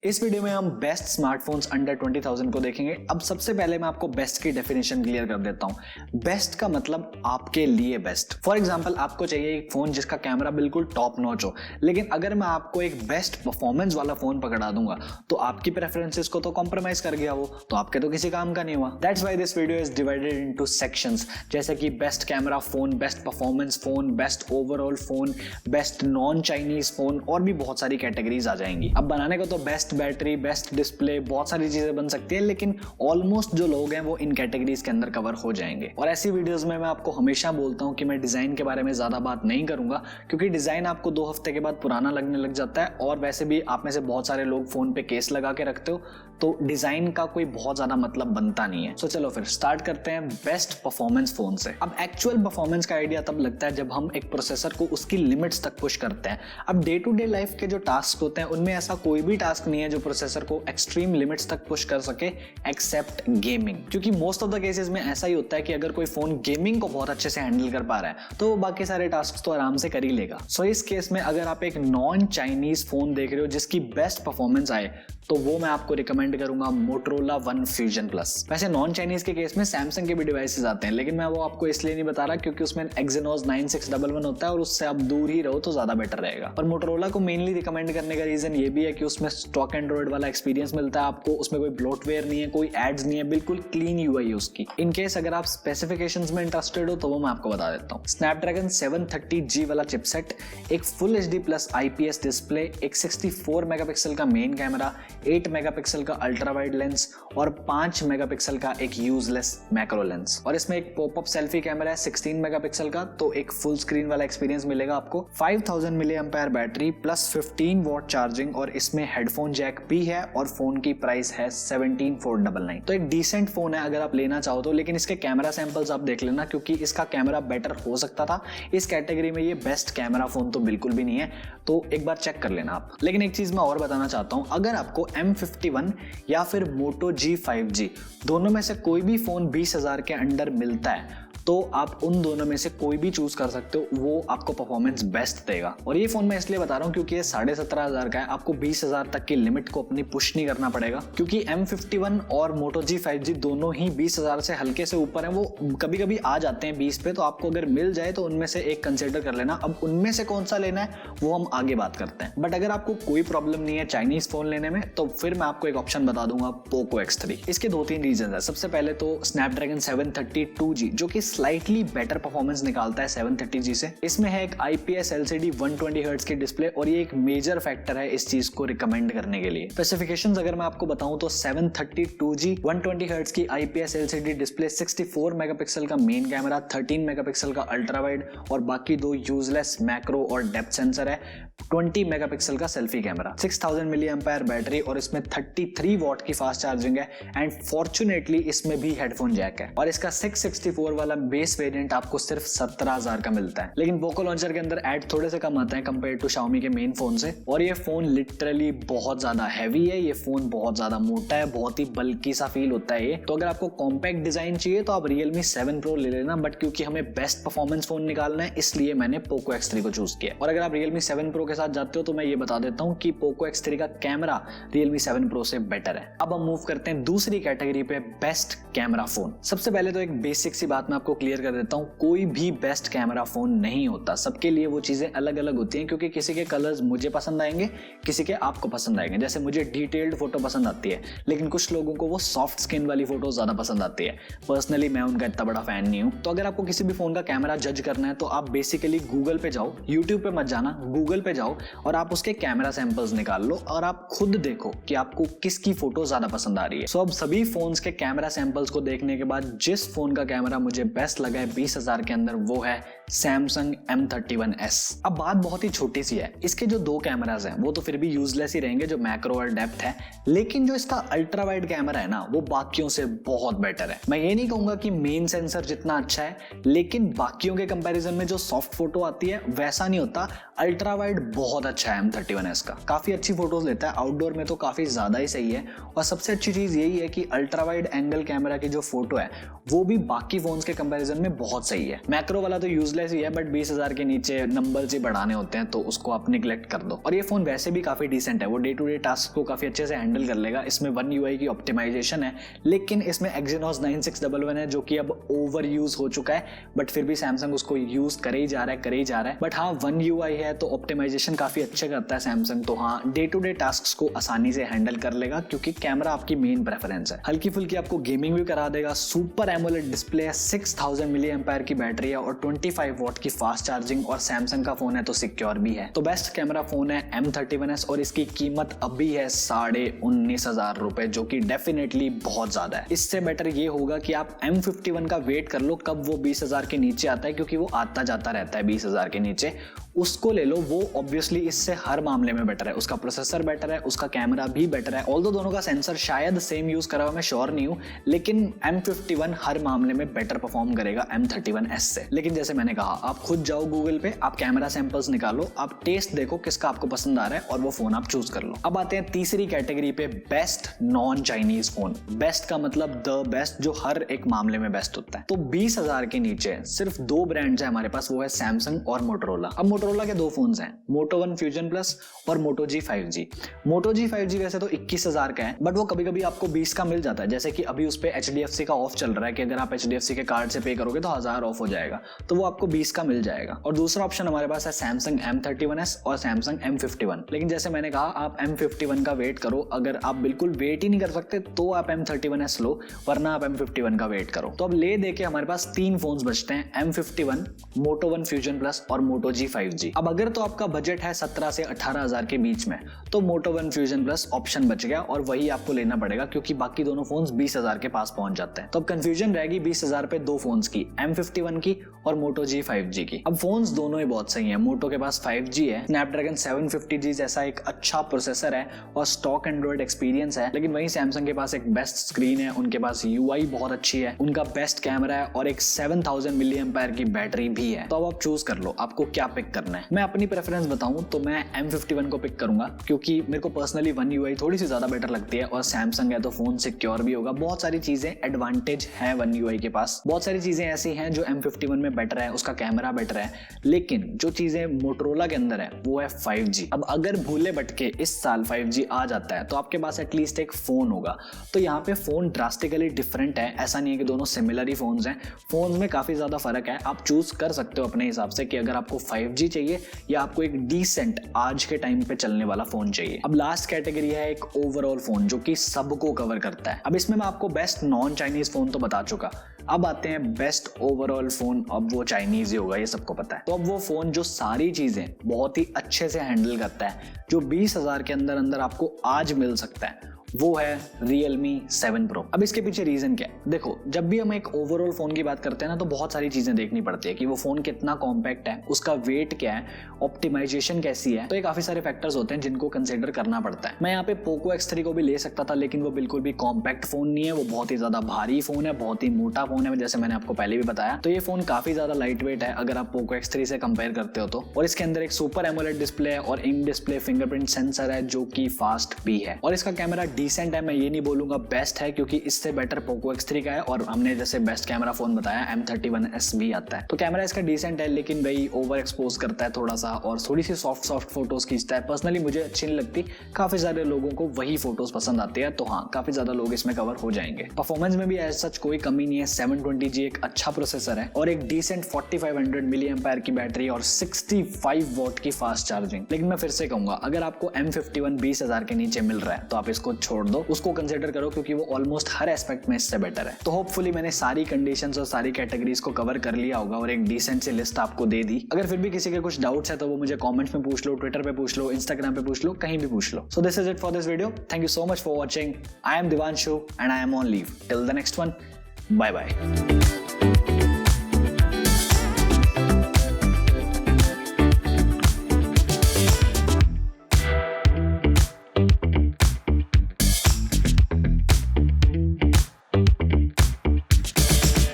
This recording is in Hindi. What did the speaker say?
इस वीडियो में हम बेस्ट स्मार्टफोन्स अंडर 20,000 को देखेंगे। अब सबसे पहले मैं आपको बेस्ट की डेफिनेशन क्लियर कर देता हूं। बेस्ट का मतलब आपके लिए बेस्ट। फॉर एग्जांपल आपको चाहिए एक फोन जिसका कैमरा बिल्कुल टॉप नॉच हो, लेकिन अगर मैं आपको एक बेस्ट परफॉर्मेंस वाला फोन पकड़ा दूंगा तो आपकी प्रेफरेंसेस को तो कॉम्प्रोमाइज कर गया वो, तो आपके तो किसी काम का नहीं हुआ। That's why this video is divided into sections, जैसे कि best camera phone, best performance phone, best overall phone, best non Chinese phone और भी बहुत सारी कैटेगरीज आ जाएंगी। अब बनाने को तो बेस्ट बैटरी, बेस्ट डिस्प्ले, बहुत सारी चीजें बन सकती है, लेकिन ऑलमोस्ट जो लोग हैं वो इन कैटेगरीज के अंदर कवर हो जाएंगे। और ऐसी वीडियोस में मैं आपको हमेशा बोलता हूं कि मैं डिजाइन के बारे में ज्यादा बात नहीं करूंगा, क्योंकि डिजाइन आपको 2 हफ्ते के बाद पुराना लगने लग जाता है। और वैसे भी आप में से बहुत सारे लोग फोन पे केस लगा के रखते हो, तो डिजाइन का कोई बहुत ज्यादा मतलब बनता नहीं है। सो चलो फिर स्टार्ट करते हैं बेस्ट परफॉर्मेंस फोन से। अब एक्चुअल परफॉर्मेंस का आइडिया तब लगता है जब हम एक प्रोसेसर को उसकी लिमिट्स तक पुश करते हैं। अब डे टू डे लाइफ के जो टास्क होते हैं उनमें ऐसा कोई भी टास्क नहीं है जो प्रोसेसर को एक्सट्रीम लिमिट्स तक पुश कर सके, एक्सेप्ट गेमिंग। क्योंकि मोस्ट ऑफ द केसेस में ऐसा ही होता है कि अगर कोई फोन गेमिंग को बहुत अच्छे से हैंडल कर पा रहा है तो वो बाकी सारे टास्क तो आराम से कर ही लेगा। सो इस केस में अगर आप एक नॉन चाइनीज फोन देख रहे हो जिसकी बेस्ट परफॉर्मेंस आए, तो वो मैं आपको रिकमेंड करूंगा Motorola One Fusion Plus। वैसे नॉन चाइनीज के केस में सैमसंग के भी डिवाइसेस आते हैं, लेकिन मैं वो आपको इसलिए नहीं बता रहा क्योंकि उसमें Exynos 9611 होता है और उससे आप दूर ही रहो तो ज्यादा बेटर रहेगा। पर Motorola को मेनली रिकमेंड करने का रीजन ये भी है कि उसमें स्टॉक एंड्रॉइड वाला एक्सपीरियंस मिलता है आपको, उसमें कोई ब्लोटवेयर नहीं है, कोई एड्स नहीं है, बिल्कुल क्लीन यूआई है उसकी। इन केस अगर आप स्पेसिफिकेशंस में इंटरेस्टेड हो तो वो मैं आपको बता देता हूँ। Snapdragon 730G वाला चिपसेट, एक full HD plus IPS display, एक 64 मेगापिक्सल का मेन कैमरा, 8 मेगापिक्सल का अल्ट्रा वाइड लेंस और 5 मेगापिक्सल का एक यूजलेस मैक्रो लेंस। और इसमें एक पॉपअप सेल्फी कैमरा है 16 मेगापिक्सल का, तो एक फुल स्क्रीन वाला एक्सपीरियंस मिलेगा आपको। 5000 milli ampere battery plus 15 watt charging, और इसमें हेडफोन जैक भी है और फोन की प्राइस है 17,499। तो एक डिसेंट फोन है अगर आप लेना चाहो तो, लेकिन इसके कैमरा सैंपल्स आप देख लेना क्योंकि इसका कैमरा बेटर हो सकता था। इस कैटेगरी में ये बेस्ट कैमरा फोन तो बिल्कुल भी नहीं है, तो एक बार चेक कर लेना आप। लेकिन एक चीज मैं और बताना चाहता हूं, अगर आपको M51 या फिर Moto G5G दोनों में से कोई भी फोन 20,000 के अंडर मिलता है तो आप उन दोनों में से कोई भी चूज कर सकते हो, वो आपको परफॉर्मेंस बेस्ट देगा। और ये फोन मैं इसलिए बता रहा हूँ क्योंकि ये 17,500 का है, आपको 20,000 तक की लिमिट को अपनी पुश नहीं करना पड़ेगा, क्योंकि M51 और Moto G5G दोनों ही 20,000 से हल्के से ऊपर हैं। वो कभी कभी आ जाते हैं 20 पे, तो आपको अगर मिल जाए तो उनमें से एक कंसिडर कर लेना। अब उनमें से कौन सा लेना है वो हम आगे बात करते हैं। बट अगर आपको कोई प्रॉब्लम नहीं है चाइनीज फोन लेने में, तो फिर मैं आपको एक ऑप्शन बता दूंगा, Poco X3। इसके 2-3 रीजन है। सबसे पहले तो Snapdragon 732G जो कि स्लाइटली बेटर परफॉर्मेंस निकालता है 730G से। इसमें है एक IPS LCD 120 हर्ट्ज की डिस्प्ले, और ये एक मेजर फैक्टर है इस चीज को रिकमेंड करने के लिए। स्पेसिफिकेशंस अगर मैं आपको बताऊं तो 732G 120 हर्ट्ज की IPS LCD डिस्प्ले, 64 मेगापिक्सल का मेन कैमरा, 13 मेगापिक्सल का अल्ट्रा वाइड और बाकी 2 यूजलेस मैक्रो और डेप्थ सेंसर है, 20 मेगापिक्सल का सेल्फी कैमरा, 6000 मिली एम्पायर बैटरी और इसमें 33 वॉट की फास्ट चार्जिंग है। एंड फॉर्चुनेटली इसमें भी हेडफोन जैक है, और इसका 664 वाला बेस वेरिएंट आपको सिर्फ 17,000 का मिलता है। लेकिन पोको लॉन्चर के अंदर ऐड थोड़े से कम आते हैं कंपेयर टू Xiaomi के मेन फोन से। और ये फोन लिटरली बहुत ज्यादा हैवी है, ये फोन बहुत ज्यादा मोटा है, बहुत ही बल्कि सा फील होता है ये। तो अगर आपको कॉम्पैक्ट डिजाइन चाहिए तो आप Realme 7 Pro ले लेना, बट क्योंकि हमें बेस्ट परफॉर्मेंस फोन निकालना है इसलिए मैंने Poco X3 को चूज किया। और अगर आप Realme 7 Pro के साथ जाते हो तो मैं ये बता देता हूँ कि Poco X3 का कैमरा Realme 7 Pro से बेटर है। अब हम मूव करते हैं दूसरी कैटेगरी पे, बेस्ट कैमरा फोन। सबसे पहले तो एक बेसिक सी बात मैं आपको क्लियर कर देता हूँ, कोई भी बेस्ट कैमरा फोन नहीं होता। सबके लिए वो चीजें अलग अलग होती हैं, क्योंकि किसी के कलर्स मुझे पसंद आएंगे, किसी के आपको पसंद आएंगे। जैसे मुझे डिटेल्ड फोटो पसंद आती है, लेकिन कुछ लोगों को वो सॉफ्ट स्किन वाली फोटो ज्यादा पसंद आती है। पर्सनली मैं उनका इतना बड़ा फैन नहीं हूं। तो अगर आपको किसी भी फोन का कैमरा जज करना है तो आप बेसिकली गूगल पे जाओ, यूट्यूब पे मत जाना, गूगल पे जाओ और आप उसके कैमरा सैंपल्स निकाल लो और आप खुद देखो कि आपको किसकी फोटो ज्यादा पसंद आ रही है। सो अब सभी फोन्स के कैमरा सैंपल्स को देखने के बाद जिस फोन का कैमरा मुझे बेस्ट लगा है 20,000 के अंदर, वो है Samsung M31s। अब बात बहुत ही छोटी सी है, इसके जो 2 कैमरास हैं वो तो फिर भी यूजलेस ही रहेंगे, जो मैक्रो और डेप्थ है, लेकिन जो इसका अल्ट्रा वाइड कैमरा है ना वो बाकियों से बहुत बेटर है। मैं ये नहीं कहूंगा कि मेन सेंसर जितना अच्छा है, लेकिन बाकियों के कंपैरिजन में जो सॉफ्ट फोटो आती है वैसा नहीं होता। अल्ट्रा वाइड बहुत अच्छा है M31s का, काफी अच्छी फोटोज लेता है, आउटडोर में तो काफी ज्यादा ही सही है। और सबसे अच्छी चीज यही है कि अल्ट्रा वाइड एंगल कैमरा की जो फोटो है वो भी बाकी फोन्स के कंपैरिजन में बहुत सही है। मैक्रो वाला तो यूजलेस यूजलेस ही है, बट 20,000 के नीचे नंबर्स ही बढ़ाने होते हैं तो उसको आप निगलेक्ट कर दो। और ये फोन वैसे भी काफी डिसेंट है, वो डे टू डे टास्क को काफी अच्छे से हैंडल कर लेगा। इसमें One UI की ऑप्टिमाइजेशन है, लेकिन इसमें Exynos 9611 है जो कि अब ओवर यूज हो चुका है, बट फिर भी सैमसंग उसको यूज करे ही जा रहा है। बट हाँ, One UI है तो ऑप्टिमाइजेशन काफी अच्छे करता है सैमसंग, तो हाँ डे टू डे टास्क को आसानी से हैंडल कर लेगा क्योंकि कैमरा आपकी मेन प्रेफरेंस है। हल्की फुल्की आपको गेमिंग भी करा देगा। सुपर एमोलेड डिस्प्ले है, 6000 मिली एम्पायर की बैटरी है और 25 वॉट की फास्ट चार्जिंग, और सैमसंग का फोन है तो सिक्योर भी है। तो बेस्ट कैमरा फोन है M31s और इसकी कीमत अभी है 19,500 रुपए, जो कि डेफिनेटली बहुत ज्यादा है। इससे बेटर ये होगा कि आप M51 का वेट कर लो कब वो 20,000 के नीचे आता है, क्योंकि वो आता जाता रहता है 20,000 के नीचे। उसको ले लो, वो ऑब्वियसली इससे हर मामले में बेटर है। उसका प्रोसेसर बेटर है, उसका कैमरा भी बेटर है। ऑल्दो दोनों का सेंसर शायद सेम यूज करा हुआ, मैं श्योर नहीं हूं, लेकिन M51 हर मामले में बेटर परफॉर्म करेगा M31s से। लेकिन जैसे मैंने कहा, आप खुद जाओ गूगल पे, आप कैमरा सैंपल्स निकालो, आप टेस्ट देखो किसका आपको पसंद आ रहा है और वो फोन आप चूज कर लो। अब आते हैं तीसरी कैटेगरी पे, best non Chinese phone. Best का मतलब द बेस्ट, जो हर एक मामले में बेस्ट होता है। तो 20,000 के नीचे सिर्फ 2 ब्रांड्स है हमारे पास, वो है सैमसंग और मोटोरोला। अब मोटोरोला के 2 फोन्स हैं, Moto One Fusion Plus और Moto G 5G। Moto G 5G वैसे तो 21,000 का है, बट वो कभी कभी आपको 20 का मिल जाता है। जैसे कि अभी उस पे HDFC का ऑफ चल रहा है कि अगर आप HDFC के कार्ड से पे करोगे तो 1000 ऑफ हो जाएगा, तो वो आपको 20 का मिल जाएगा। और दूसरा ऑप्शन हमारे पास है Samsung M31s और Samsung M51। लेकिन जैसे मैंने कहा, आप M51 का वेट करो। अगर आप बिल्कुल वेट ही नहीं कर सकते तो आप M31s लो, वरना आप M51 का वेट करो। तो अब ले दे के हमारे पास 3 फोन्स बचते हैं, M51, Moto One Fusion Plus और Moto G 5G। अब अगर तो आपका बजट है 17 से 18,000 के बीच में, तो Moto One Fusion Plus option बच गया और वही आपको लेना पड़ेगा, क्योंकि बाकी दोनों फोन्स 20,000 के पास पहुंच जाते हैं। तो अब कंफ्यूजन रहेगी 20,000 पे 2 फोन्स की, M51 की और Moto G 5G की। अब फोन्स दोनों ही बहुत सही हैं। Moto के पास 5G है, Snapdragon 750G जैसा एक अच्छा प्रोसेसर है और स्टॉक एंड्रॉइड एक्सपीरियंस है। लेकिन वहीं सैमसंग के पास एक बेस्ट स्क्रीन है, उनके पास UI बहुत अच्छी है, उनका बेस्ट कैमरा है और एक 7000 मिली एम्पायर की बैटरी भी है। तो अब आप चूज कर लो आपको क्या पिक करना है। मैं अपनी प्रेफरेंस बताऊं तो मैं M51 को पिक करूंगा, क्योंकि मेरे को पर्सनली One UI थोड़ी सी ज्यादा बेटर लगती है और सैमसंग है तो फोन सिक्योर भी होगा। बहुत सारी चीजें एडवांटेज है One UI के पास, बहुत सारी चीजें ऐसी हैं जो M51 में बेटर है, उसका कैमरा बेटर है। लेकिन जो चीजें मोटोरोला के अंदर है वो है 5G। अब अगर भूले भटके इस साल 5G आ जाता है तो आपके पास एटलीस्ट एक फोन होगा। तो यहाँ पे फोन ड्रास्टिकली डिफरेंट है, ऐसा नहीं है कि दोनों सिमिलर ही फोन्स हैं। फोन्स में काफी ज्यादा फर्क है, आप चूज कर सकते हो अपने हिसाब से कि अगर आपको 5G चाहिए या आपको एक डिसेंट आज के टाइम पे चलने वाला फोन चाहिए। अब लास्ट कैटेगरी है एक ओवरऑल फोन, जो कि सबको कवर करता है। अब इसमें मैं आपको बेस्ट नॉन चाइनीज फोन तो बता चुका, अब आते हैं बेस्ट ओवरऑल फोन। अब वो चाइनीज ही होगा, ये सबको पता है। तो अब वो फोन जो सारी चीजें बहुत ही अच्छे से हैंडल करता है, जो 20,000 के अंदर अंदर आपको आज मिल सकता है, वो है Realme 7 Pro। अब इसके पीछे रीजन क्या है? देखो, जब भी हम एक ओवरऑल फोन की बात करते हैं ना, तो बहुत सारी चीजें देखनी पड़ती है कि वो फोन कितना कॉम्पैक्ट है, उसका वेट क्या है, ऑप्टिमाइजेशन कैसी है। तो ये काफी सारे फैक्टर्स होते हैं जिनको कंसिडर करना पड़ता है। मैं यहाँ पे Poco X3 को भी ले सकता था, लेकिन वो बिल्कुल भी कॉम्पैक्ट फोन नहीं है, वो बहुत ही ज्यादा भारी फोन है, बहुत ही मोटा फोन है, जैसे मैंने आपको पहले भी बताया। तो ये फोन काफी ज्यादा लाइट वेट है अगर आप Poco X3 से कंपेयर करते हो तो। और इसके अंदर एक सुपर एमोलेड डिस्प्ले है और इन डिस्प्ले फिंगरप्रिंट सेंसर है जो कि फास्ट भी है। और इसका कैमरा डिसेंट है, मैं ये नहीं बोलूंगा बेस्ट है, क्योंकि इससे बेटर Poco X3 का है। और हमने जैसे बेस्ट कैमरा फोन बताया M31s भी आता है, तो कैमरा इसका डिसेंट है, लेकिन भाई ओवर एक्सपोज करता है थोड़ा सा और थोड़ी सी सॉफ्ट फोटोज खींचता है। पर्सनली मुझे अच्छी नहीं लगती, काफी सारे लोगों को वही फोटोज पसंद आती है। तो हाँ, काफी ज्यादा लोग इसमें कवर हो जाएंगे। परफॉर्मेंस में भी एज सच कोई कमी नहीं है, 720G एक अच्छा प्रोसेसर है और एक डिसेंट 4500 मिली एम्पायर की बैटरी और 65 वॉट की फास्ट चार्जिंग। लेकिन मैं फिर से कहूंगा, अगर आपको M51 20,000 के नीचे मिल रहा है तो आप इसको छोड़ दो, उसको कंसिडर करो, क्योंकि वो ऑलमोस्ट हर एस्पेक्ट में इससे बेटर है। तो होपफुली मैंने सारी कंडीशंस और सारी कैटेगरीज को कवर कर लिया होगा और एक डिसेंट सी लिस्ट आपको दे दी। अगर फिर भी किसी के कुछ डाउट्स है तो वो मुझे कमेंट्स में पूछ लो, ट्विटर पे पूछ लो, इंस्टाग्राम पे पूछ लो, कहीं भी पूछ लो। So this is it for this video. Thank you so much for watching. I am Divanshu and I am on leave till the next one. Bye bye.